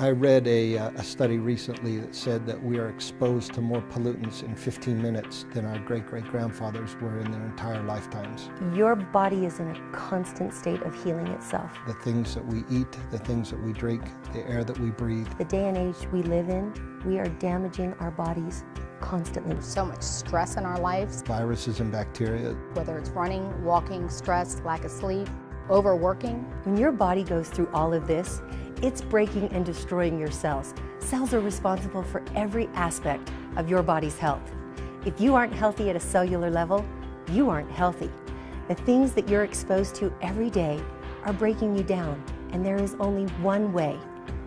I read a study recently that said that we are exposed to more pollutants in 15 minutes than our great-great-grandfathers were in their entire lifetimes. Your body is in a constant state of healing itself. The things that we eat, the things that we drink, the air that we breathe. The day and age we live in, we are damaging our bodies constantly. There's so much stress in our lives. Viruses and bacteria. Whether it's running, walking, stress, lack of sleep, overworking. When your body goes through all of this, it's breaking and destroying your cells. Cells are responsible for every aspect of your body's health. If you aren't healthy at a cellular level, you aren't healthy. The things that you're exposed to every day are breaking you down, and there is only one way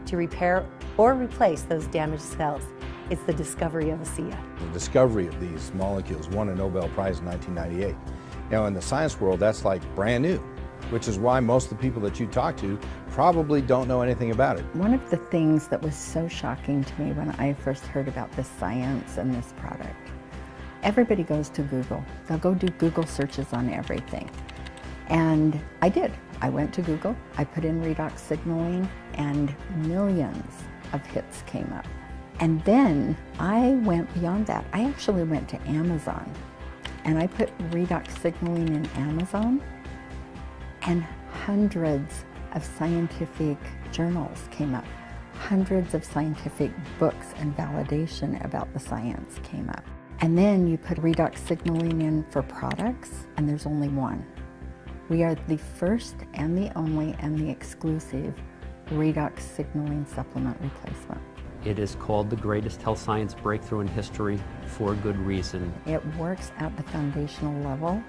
to repair or replace those damaged cells. It's the discovery of ASEA. The discovery of these molecules won a Nobel Prize in 1998. Now, in the science world, that's like brand new, which is why most of the people that you talk to probably don't know anything about it. One of the things that was so shocking to me when I first heard about this science and this product, everybody goes to Google. They'll go do Google searches on everything. And I did. I went to Google, I put in redox signaling, and millions of hits came up. And then I went beyond that. I actually went to Amazon, and I put redox signaling in Amazon, and hundreds of scientific journals came up. Hundreds of scientific books and validation about the science came up. And then you put redox signaling in for products, and there's only one. We are the first and the only and the exclusive redox signaling supplement replacement. It is called the greatest health science breakthrough in history for good reason. It works at the foundational level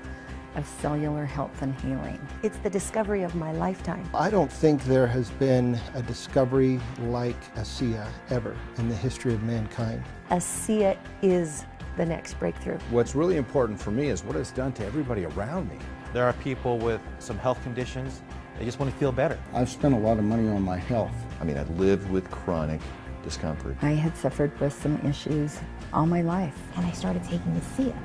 of cellular health and healing. It's the discovery of my lifetime. I don't think there has been a discovery like ASEA ever in the history of mankind. ASEA is the next breakthrough. What's really important for me is what it's done to everybody around me. There are people with some health conditions, they just want to feel better. I've spent a lot of money on my health. I mean, I lived with chronic discomfort. I had suffered with some issues all my life. And I started taking ASEA.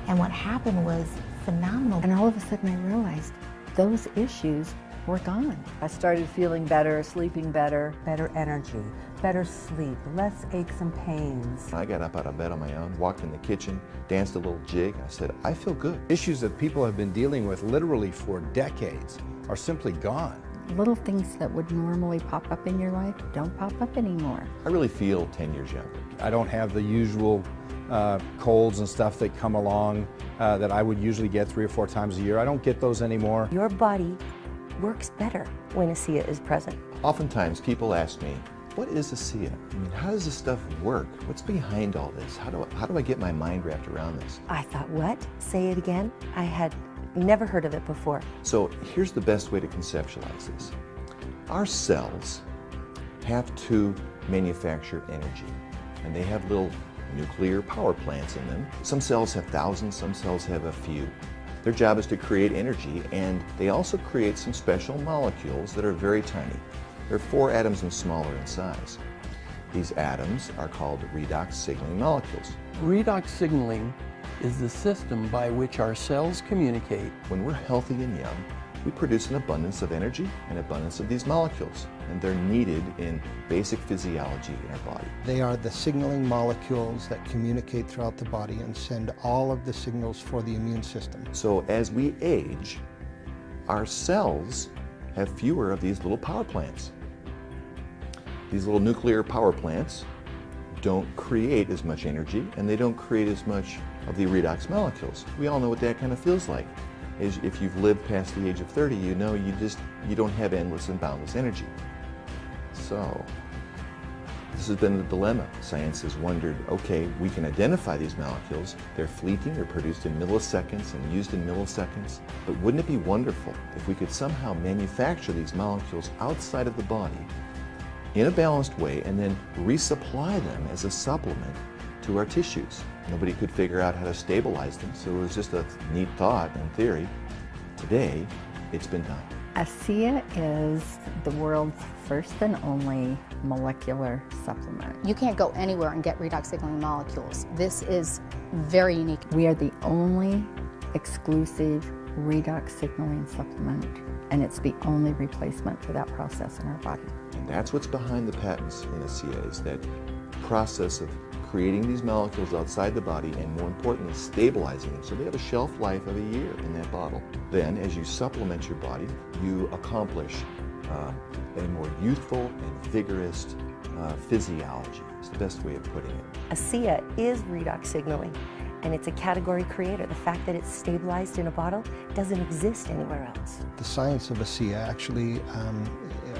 And what happened was phenomenal. And all of a sudden I realized those issues were gone. I started feeling better, sleeping better, better energy, better sleep, less aches and pains. I got up out of bed on my own, walked in the kitchen, danced a little jig. I said, I feel good. Issues that people have been dealing with literally for decades are simply gone. Little things that would normally pop up in your life don't pop up anymore. I really feel 10 years younger. I don't have the usual colds and stuff that come along that I would usually get 3 or 4 times a year. I don't get those anymore. Your body works better when ASEA is present. Oftentimes people ask me, what is ASEA? I mean, how does this stuff work? What's behind all this? How do I get my mind wrapped around this? I thought, what? Say it again? I had never heard of it before. So here's the best way to conceptualize this. Our cells have to manufacture energy, and they have little nuclear power plants in them. Some cells have thousands, some cells have a few. Their job is to create energy, and they also create some special molecules that are very tiny. They're 4 atoms and smaller in size. These atoms are called redox signaling molecules. Redox signaling is the system by which our cells communicate. When we're healthy and young, we produce an abundance of energy and abundance of these molecules, and they're needed in basic physiology in our body. They are the signaling molecules that communicate throughout the body and send all of the signals for the immune system. So as we age, our cells have fewer of these little power plants. These little nuclear power plants don't create as much energy, and they don't create as much of the redox molecules. We all know what that kind of feels like. If you've lived past the age of 30, you know you don't have endless and boundless energy. So this has been the dilemma. Science has wondered, okay, we can identify these molecules. They're fleeting, they're produced in milliseconds and used in milliseconds. But wouldn't it be wonderful if we could somehow manufacture these molecules outside of the body in a balanced way and then resupply them as a supplement to our tissues? Nobody could figure out how to stabilize them, so it was just a neat thought in theory. Today, it's been done. ASEA is the world's first and only molecular supplement. You can't go anywhere and get redox signaling molecules. This is very unique. We are the only exclusive redox signaling supplement, and it's the only replacement for that process in our body. And That's what's behind the patents in ASEA, is that process of creating these molecules outside the body and, more importantly, stabilizing them so they have a shelf life of a year in that bottle. Then, as you supplement your body, you accomplish a more youthful and vigorous physiology. It's the best way of putting it. ASEA is redox signaling, and it's a category creator. The fact that it's stabilized in a bottle doesn't exist anywhere else. The science of ASEA actually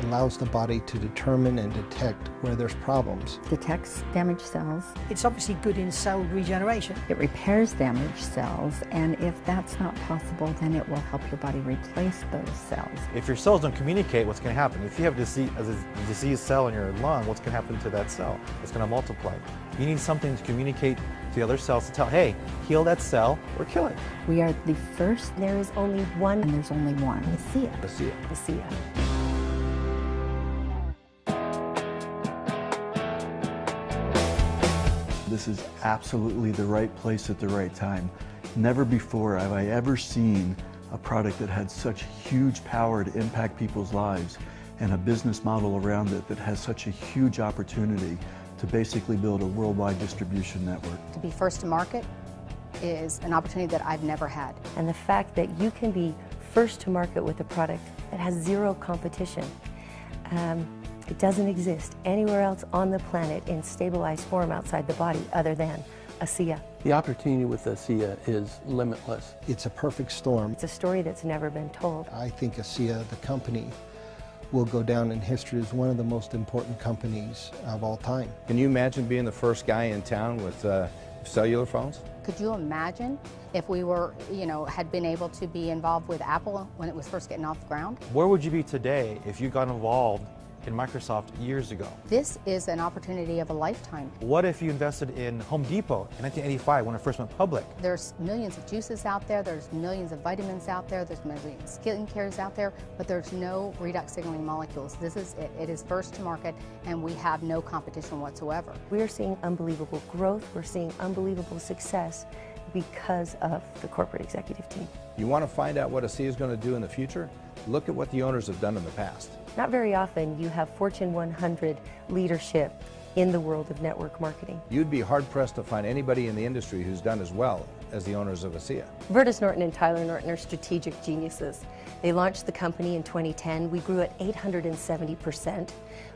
allows the body to determine and detect where there's problems. Detects damaged cells. It's obviously good in cell regeneration. It repairs damaged cells, and if that's not possible, then it will help your body replace those cells. If your cells don't communicate, what's going to happen? If you have a diseased cell in your lung, what's going to happen to that cell? It's going to multiply. You need something to communicate to the other cells to tell, hey, heal that cell or kill it. We are the first. There is only one. And there's only one. ASEA. ASEA. ASEA. This is absolutely the right place at the right time. Never before have I ever seen a product that had such huge power to impact people's lives and a business model around it that has such a huge opportunity to basically build a worldwide distribution network. To be first to market is an opportunity that I've never had. And the fact that you can be first to market with a product that has zero competition. It doesn't exist anywhere else on the planet in stabilized form outside the body other than ASEA. The opportunity with ASEA is limitless. It's a perfect storm. It's a story that's never been told. I think ASEA, the company, will go down in history as one of the most important companies of all time. Can you imagine being the first guy in town with cellular phones? Could you imagine if we were, had been able to be involved with Apple when it was first getting off the ground? Where would you be today if you got involved in Microsoft years ago? This is an opportunity of a lifetime. What if you invested in Home Depot in 1985 when it first went public? There's millions of juices out there, there's millions of vitamins out there, there's millions of skincares out there, but there's no redox signaling molecules. This is it. It is first to market, and we have no competition whatsoever. We are seeing unbelievable growth, we're seeing unbelievable success because of the corporate executive team. You want to find out what ASEA is going to do in the future? Look at what the owners have done in the past. Not very often you have Fortune 100 leadership in the world of network marketing. You'd be hard-pressed to find anybody in the industry who's done as well as the owners of ASEA. Vertus Norton and Tyler Norton are strategic geniuses. They launched the company in 2010. We grew at 870%.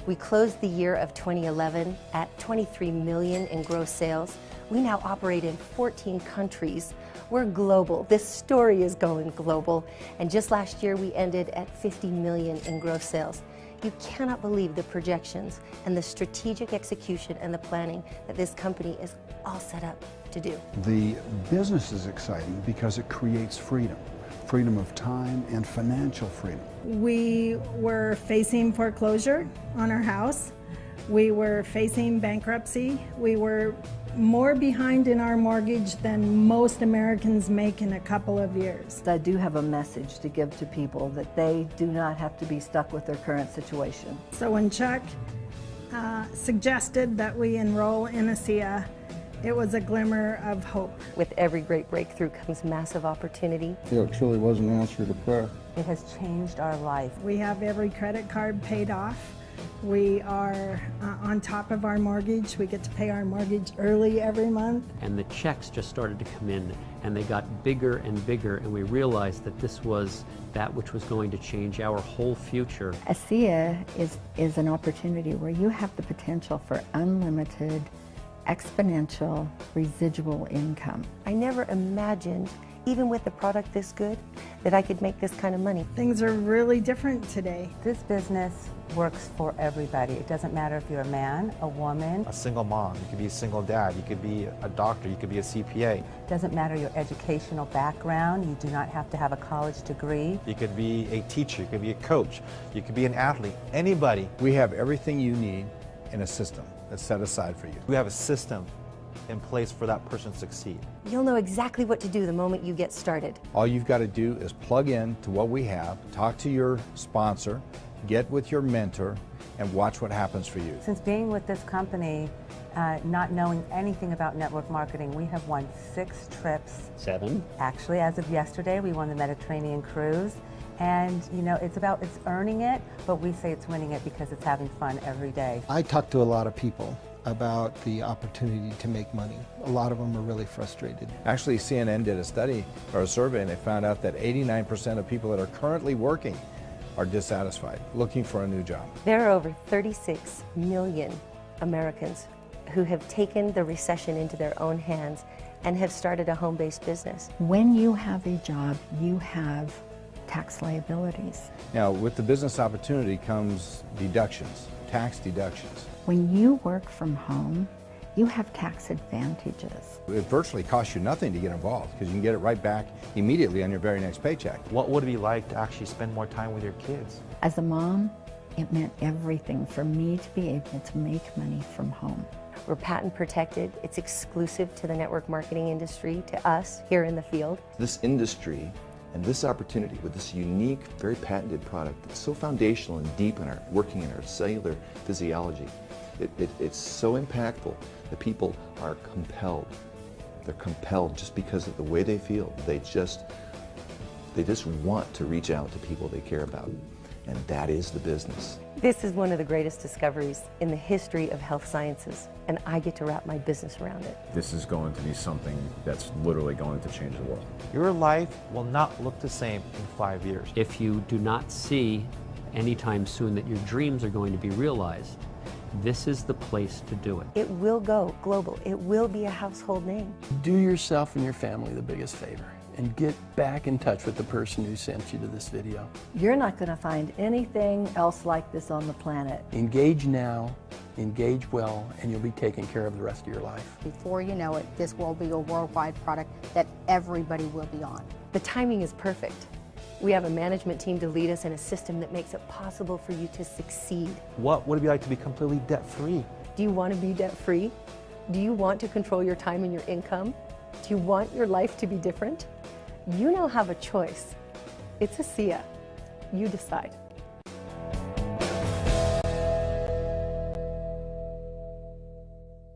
We closed the year of 2011 at 23 million in gross sales. We now operate in 14 countries. We're global. This story is going global. And just last year, we ended at 50 million in gross sales. You cannot believe the projections and the strategic execution and the planning that this company is all set up to do. The business is exciting because it creates freedom. Freedom of time and financial freedom. We were facing foreclosure on our house. We were facing bankruptcy. We were more behind in our mortgage than most Americans make in a couple of years. I do have a message to give to people that they do not have to be stuck with their current situation. So when Chuck suggested that we enroll in ASEA, it was a glimmer of hope. With every great breakthrough comes massive opportunity. It truly was an answer to prayer. It has changed our life. We have every credit card paid off. We are on top of our mortgage. We get to pay our mortgage early every month. And the checks just started to come in, and they got bigger and bigger, and we realized that this was that which was going to change our whole future. ASEA is an opportunity where you have the potential for unlimited, exponential, residual income. I never imagined, even with a product this good, that I could make this kind of money. Things are really different today. This business works for everybody. It doesn't matter if you're a man, a woman, A single mom, you could be a single dad, you could be a doctor, you could be a CPA. It doesn't matter your educational background. You do not have to have a college degree. You could be a teacher, you could be a coach, you could be an athlete, anybody. We have everything you need in a system that's set aside for you. We have a system in place for that person to succeed. You'll know exactly what to do the moment you get started. All you've got to do is plug in to what we have, talk to your sponsor, get with your mentor, and watch what happens for you. Since being with this company, not knowing anything about network marketing, we have won 6 trips. 7. Actually, as of yesterday, we won the Mediterranean cruise, And you know, it's earning it, but we say it's winning it because it's having fun every day. I talk to a lot of people about the opportunity to make money. A lot of them are really frustrated. Actually, CNN did a study or a survey, and they found out that 89% of people that are currently working are dissatisfied, looking for a new job. There are over 36 million Americans who have taken the recession into their own hands and have started a home-based business. When you have a job, you have tax liabilities. Now, with the business opportunity comes deductions, tax deductions. When you work from home, you have tax advantages. It virtually costs you nothing to get involved because you can get it right back immediately on your very next paycheck. What would it be like to actually spend more time with your kids? As a mom, it meant everything for me to be able to make money from home. We're patent protected. It's exclusive to the network marketing industry, to us here in the field. This industry and this opportunity with this unique, very patented product that's so foundational and deep in our working in our cellular physiology, it's so impactful that people are compelled. They're compelled just because of the way they feel. They just want to reach out to people they care about. And that is the business. This is one of the greatest discoveries in the history of health sciences, and I get to wrap my business around it. This is going to be something that's literally going to change the world. Your life will not look the same in 5 years. If you do not see anytime soon that your dreams are going to be realized, this is the place to do it. It will go global. It will be a household name. Do yourself and your family the biggest favor and get back in touch with the person who sent you to this video. You're not going to find anything else like this on the planet. Engage now, engage well, and you'll be taking care of the rest of your life. Before you know it, this will be a worldwide product that everybody will be on. The timing is perfect. We have a management team to lead us in a system that makes it possible for you to succeed. What would it be like to be completely debt-free? Do you want to be debt-free? Do you want to control your time and your income? Do you want your life to be different? You now have a choice. It's ASEA. You decide.